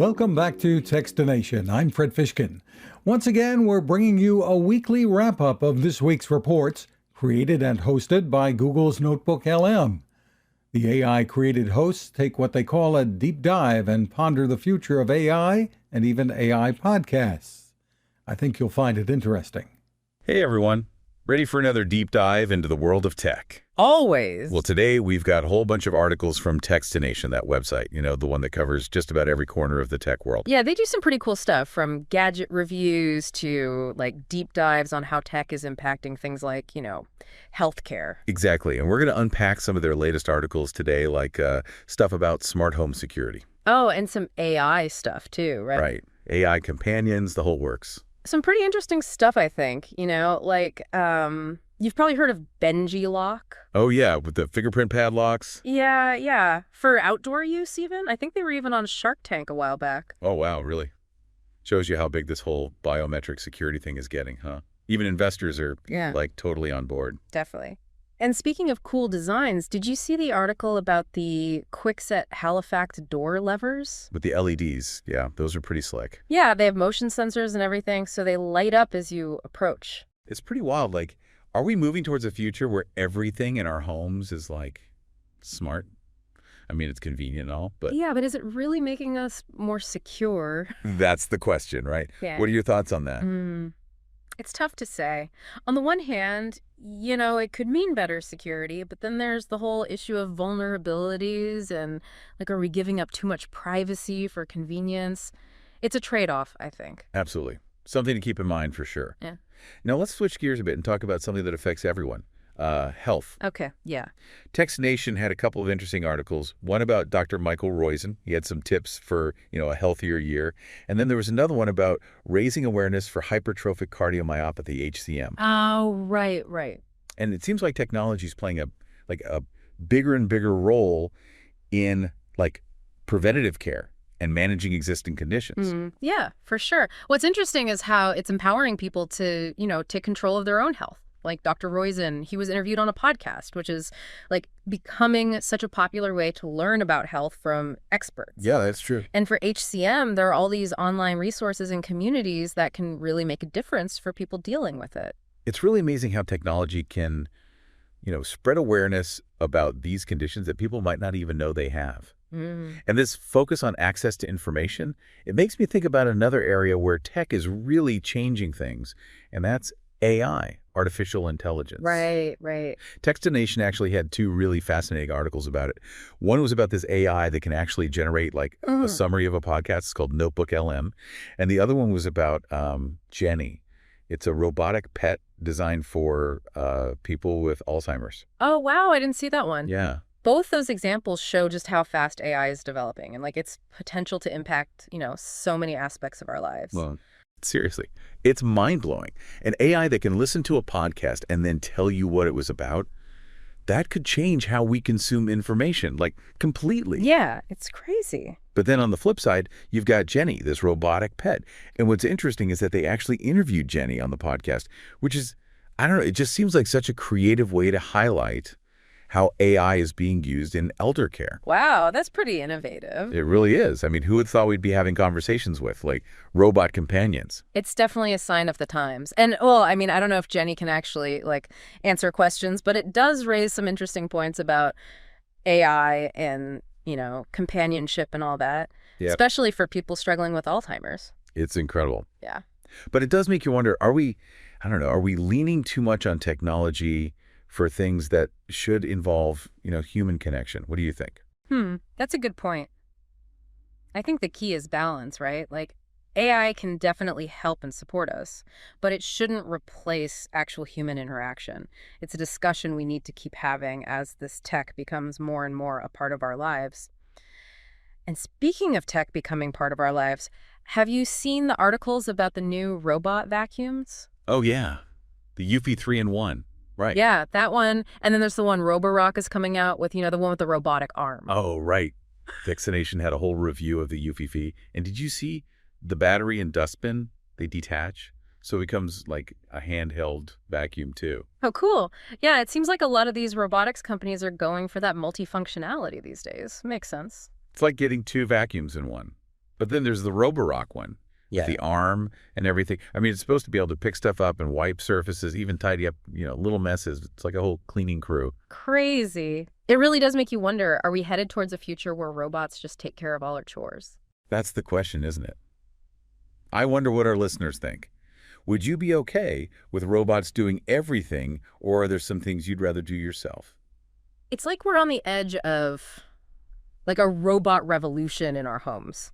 Welcome back to Techstination. I'm Fred Fishkin. Once again, we're bringing you a weekly wrap-up of this week's reports, created and hosted by Google's Notebook LM. The AI-created hosts take what they call a deep dive and ponder the future of AI and even AI podcasts. I think you'll find it interesting. Hey everyone, ready for another deep dive into the world of tech? Always. Well, today we've got a whole bunch of articles from Techstination, that website, the one that covers just about every corner of the tech world. Yeah, they do some pretty cool stuff, from gadget reviews to deep dives on how tech is impacting things like, healthcare. Exactly, and we're going to unpack some of their latest articles today, like stuff about smart home security. Oh, and some AI stuff too, right? Right, AI companions, the whole works. Some pretty interesting stuff, I think, you've probably heard of Benji Lock. Oh yeah, with the fingerprint padlocks. Yeah. For outdoor use even. I think they were even on Shark Tank a while back. Oh wow, really? Shows you how big this whole biometric security thing is getting, huh? Even investors are totally on board. Definitely. And speaking of cool designs, did you see the article about the Kwikset Halifax door levers? With the LEDs, yeah, those are pretty slick. Yeah, they have motion sensors and everything, so they light up as you approach. It's pretty wild. Are we moving towards a future where everything in our homes is, smart? I mean, it's convenient and all, but... Yeah, but is it really making us more secure? That's the question, right? Yeah. What are your thoughts on that? It's tough to say. On the one hand, it could mean better security, but then there's the whole issue of vulnerabilities and, are we giving up too much privacy for convenience? It's a trade-off, I think. Absolutely. Something to keep in mind for sure. Yeah. Now, let's switch gears a bit and talk about something that affects everyone. Health. Okay, yeah. Techstination had a couple of interesting articles. One about Dr. Michael Roizen. He had some tips for, a healthier year. And then there was another one about raising awareness for hypertrophic cardiomyopathy, HCM. Oh, right. And it seems like technology is playing a bigger and bigger role in, preventative care and managing existing conditions. Yeah, for sure. What's interesting is how it's empowering people to, take control of their own health. Like Dr. Roizen, he was interviewed on a podcast, which is becoming such a popular way to learn about health from experts. Yeah, that's true. And for HCM, there are all these online resources and communities that can really make a difference for people dealing with it. It's really amazing how technology can, spread awareness about these conditions that people might not even know they have. And this focus on access to information, it makes me think about another area where tech is really changing things, and that's AI, artificial intelligence. Right. Techstination actually had two really fascinating articles about it. One was about this AI that can actually generate a summary of a podcast. It's called Notebook LM. And the other one was about Jenny. It's a robotic pet designed for people with Alzheimer's. Oh, wow. I didn't see that one. Yeah. Both those examples show just how fast AI is developing and its potential to impact, so many aspects of our lives. Well, seriously, it's mind-blowing. An AI that can listen to a podcast and then tell you what it was about, that could change how we consume information, completely. Yeah, it's crazy. But then on the flip side, you've got Jenny, this robotic pet. And what's interesting is that they actually interviewed Jenny on the podcast, which is, I don't know, it just seems like such a creative way to highlight how AI is being used in elder care. Wow, that's pretty innovative. It really is. I mean, who would thought we'd be having conversations with, robot companions? It's definitely a sign of the times. And, I don't know if Jenny can actually, answer questions, but it does raise some interesting points about AI and, companionship and all that, especially for people struggling with Alzheimer's. It's incredible. Yeah. But it does make you wonder, are we leaning too much on technology for things that should involve, human connection? What do you think? That's a good point. I think the key is balance, right? AI can definitely help and support us, but it shouldn't replace actual human interaction. It's a discussion we need to keep having as this tech becomes more and more a part of our lives. And speaking of tech becoming part of our lives, have you seen the articles about the new robot vacuums? Oh, yeah. The Eufy 3-in-1. Right. Yeah, that one. And then there's the one Roborock is coming out with, the one with the robotic arm. Oh, right. Techstination had a whole review of the Eufy. And did you see the battery and dustbin? They detach. So it becomes like a handheld vacuum too. Oh, cool. Yeah, it seems like a lot of these robotics companies are going for that multifunctionality these days. Makes sense. It's like getting two vacuums in one. But then there's the Roborock one. Yeah. The arm and everything. I mean, it's supposed to be able to pick stuff up and wipe surfaces, even tidy up, little messes. It's like a whole cleaning crew. Crazy. It really does make you wonder, are we headed towards a future where robots just take care of all our chores? That's the question, isn't it? I wonder what our listeners think. Would you be okay with robots doing everything, or are there some things you'd rather do yourself? It's like we're on the edge of like a robot revolution in our homes.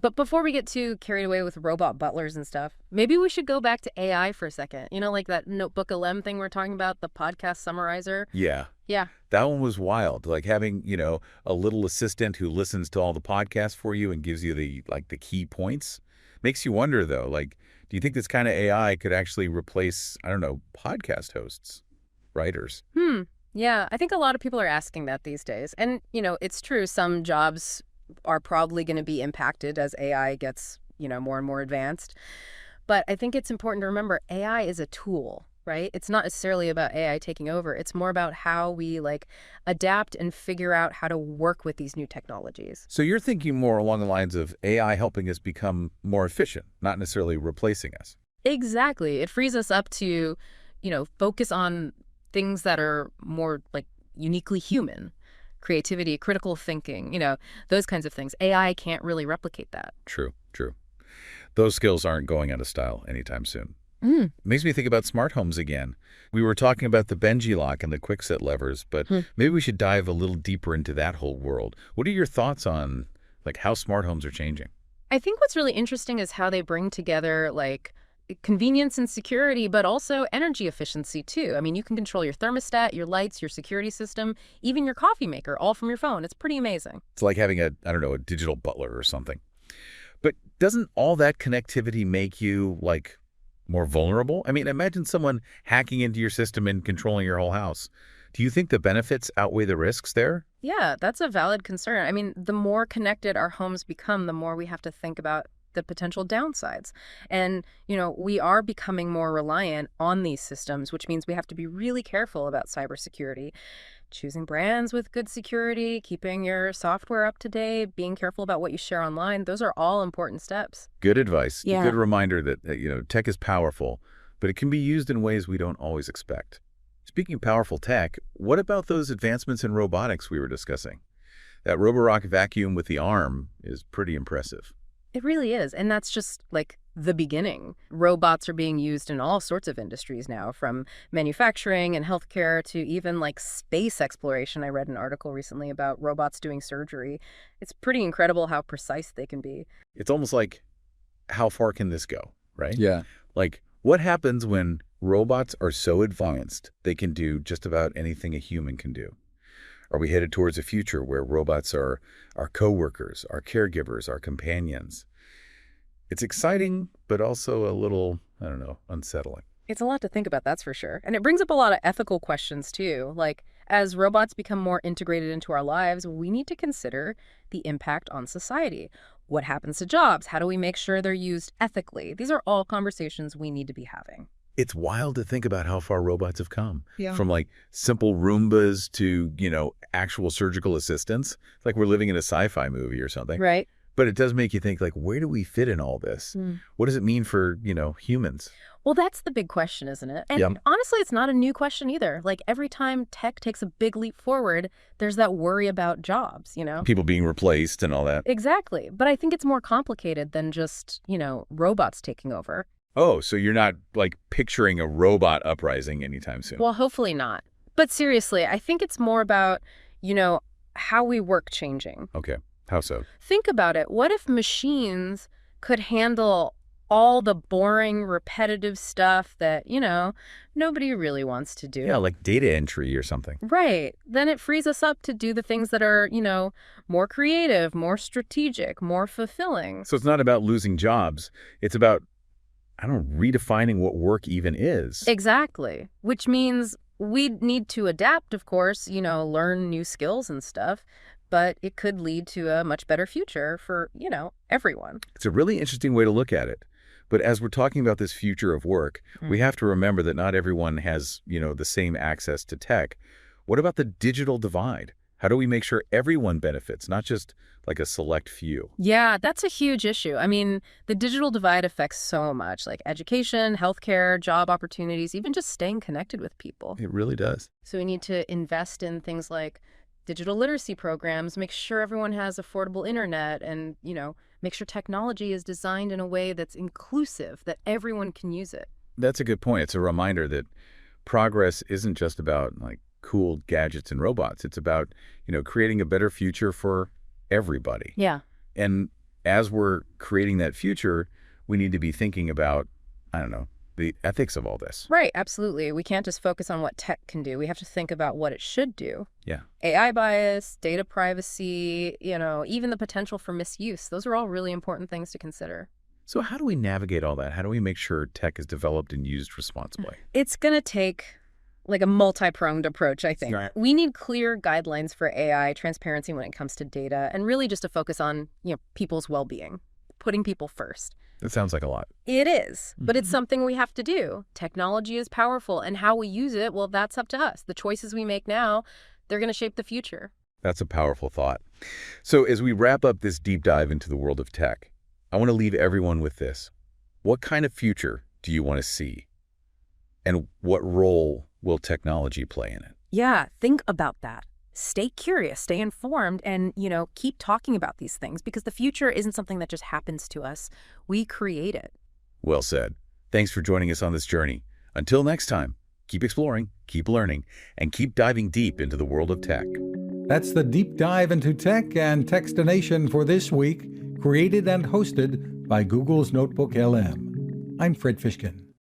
But before we get too carried away with robot butlers and stuff, maybe we should go back to AI for a second. Like that Notebook LM thing we're talking about, the podcast summarizer. Yeah. Yeah. That one was wild. Like having, a little assistant who listens to all the podcasts for you and gives you the key points. Makes you wonder, though, do you think this kind of AI could actually replace, I don't know, podcast hosts, writers? Yeah, I think a lot of people are asking that these days. And, it's true. Some jobs are probably going to be impacted as AI gets, more and more advanced. But I think it's important to remember AI is a tool, right? It's not necessarily about AI taking over. It's more about how we adapt and figure out how to work with these new technologies. So you're thinking more along the lines of AI helping us become more efficient, not necessarily replacing us. Exactly. It frees us up to, focus on things that are more uniquely human. Creativity, critical thinking, those kinds of things. AI can't really replicate that. True. Those skills aren't going out of style anytime soon. Makes me think about smart homes again. We were talking about the Benji lock and the quickset levers, but maybe we should dive a little deeper into that whole world. What are your thoughts on how smart homes are changing? I think what's really interesting is how they bring together convenience and security, but also energy efficiency too. I mean, you can control your thermostat, your lights, your security system, even your coffee maker, all from your phone. It's pretty amazing. It's like having a digital butler or something. But doesn't all that connectivity make you more vulnerable? I mean, imagine someone hacking into your system and controlling your whole house. Do you think the benefits outweigh the risks there? Yeah, that's a valid concern. I mean, the more connected our homes become, the more we have to think about the potential downsides. And, we are becoming more reliant on these systems, which means we have to be really careful about cybersecurity, choosing brands with good security, keeping your software up to date, being careful about what you share online. Those are all important steps. Good advice. Yeah. Good reminder that, tech is powerful, but it can be used in ways we don't always expect. Speaking of powerful tech, what about those advancements in robotics we were discussing? That Roborock vacuum with the arm is pretty impressive. It really is. And that's just the beginning. Robots are being used in all sorts of industries now, from manufacturing and healthcare to even space exploration. I read an article recently about robots doing surgery. It's pretty incredible how precise they can be. It's almost like, how far can this go, right? Yeah. What happens when robots are so advanced they can do just about anything a human can do? Are we headed towards a future where robots are our coworkers, our caregivers, our companions? It's exciting, but also a little, unsettling. It's a lot to think about, that's for sure. And it brings up a lot of ethical questions, too. As robots become more integrated into our lives, we need to consider the impact on society. What happens to jobs? How do we make sure they're used ethically? These are all conversations we need to be having. It's wild to think about how far robots have come. Yeah. From simple Roombas to, actual surgical assistants. It's like we're living in a sci-fi movie or something. Right. But it does make you think, where do we fit in all this? What does it mean for, humans? Well, that's the big question, isn't it? And Yep. honestly, it's not a new question either. Every time tech takes a big leap forward, there's that worry about jobs, People being replaced and all that. Exactly. But I think it's more complicated than just, robots taking over. Oh, so you're not picturing a robot uprising anytime soon? Well, hopefully not. But seriously, I think it's more about, how we work changing. Okay. How so? Think about it. What if machines could handle all the boring, repetitive stuff that, nobody really wants to do? Yeah, like data entry or something. Right. Then it frees us up to do the things that are, more creative, more strategic, more fulfilling. So it's not about losing jobs. It's about, redefining what work even is. Exactly. Which means we need to adapt, of course, learn new skills and stuff. But it could lead to a much better future for, everyone. It's a really interesting way to look at it. But as we're talking about this future of work, we have to remember that not everyone has, the same access to tech. What about the digital divide? How do we make sure everyone benefits, not just like a select few? Yeah, that's a huge issue. I mean, the digital divide affects so much, like education, healthcare, job opportunities, even just staying connected with people. It really does. So we need to invest in things like digital literacy programs, make sure everyone has affordable internet, and, make sure technology is designed in a way that's inclusive, that everyone can use it. That's a good point. It's a reminder that progress isn't just about like cool gadgets and robots. It's about, creating a better future for everybody. Yeah. And as we're creating that future, we need to be thinking about, I don't know, the ethics of all this. Right, absolutely. We can't just focus on what tech can do. We have to think about what it should do. Yeah. AI bias, data privacy, even the potential for misuse. Those are all really important things to consider. So how do we navigate all that? How do we make sure tech is developed and used responsibly? It's going to take like a multi-pronged approach, I think. Right. We need clear guidelines for AI, transparency when it comes to data, and really just a focus on, people's well-being, putting people first. That sounds like a lot. It is, but it's something we have to do. Technology is powerful, and how we use it, well, that's up to us. The choices we make now, they're going to shape the future. That's a powerful thought. So as we wrap up this deep dive into the world of tech, I want to leave everyone with this. What kind of future do you want to see? And what role will technology play in it? Yeah, think about that. Stay curious, stay informed, and, keep talking about these things because the future isn't something that just happens to us. We create it. Well said. Thanks for joining us on this journey. Until next time, keep exploring, keep learning, and keep diving deep into the world of tech. That's the deep dive into tech and Techstination for this week, created and hosted by Google's Notebook LM. I'm Fred Fishkin.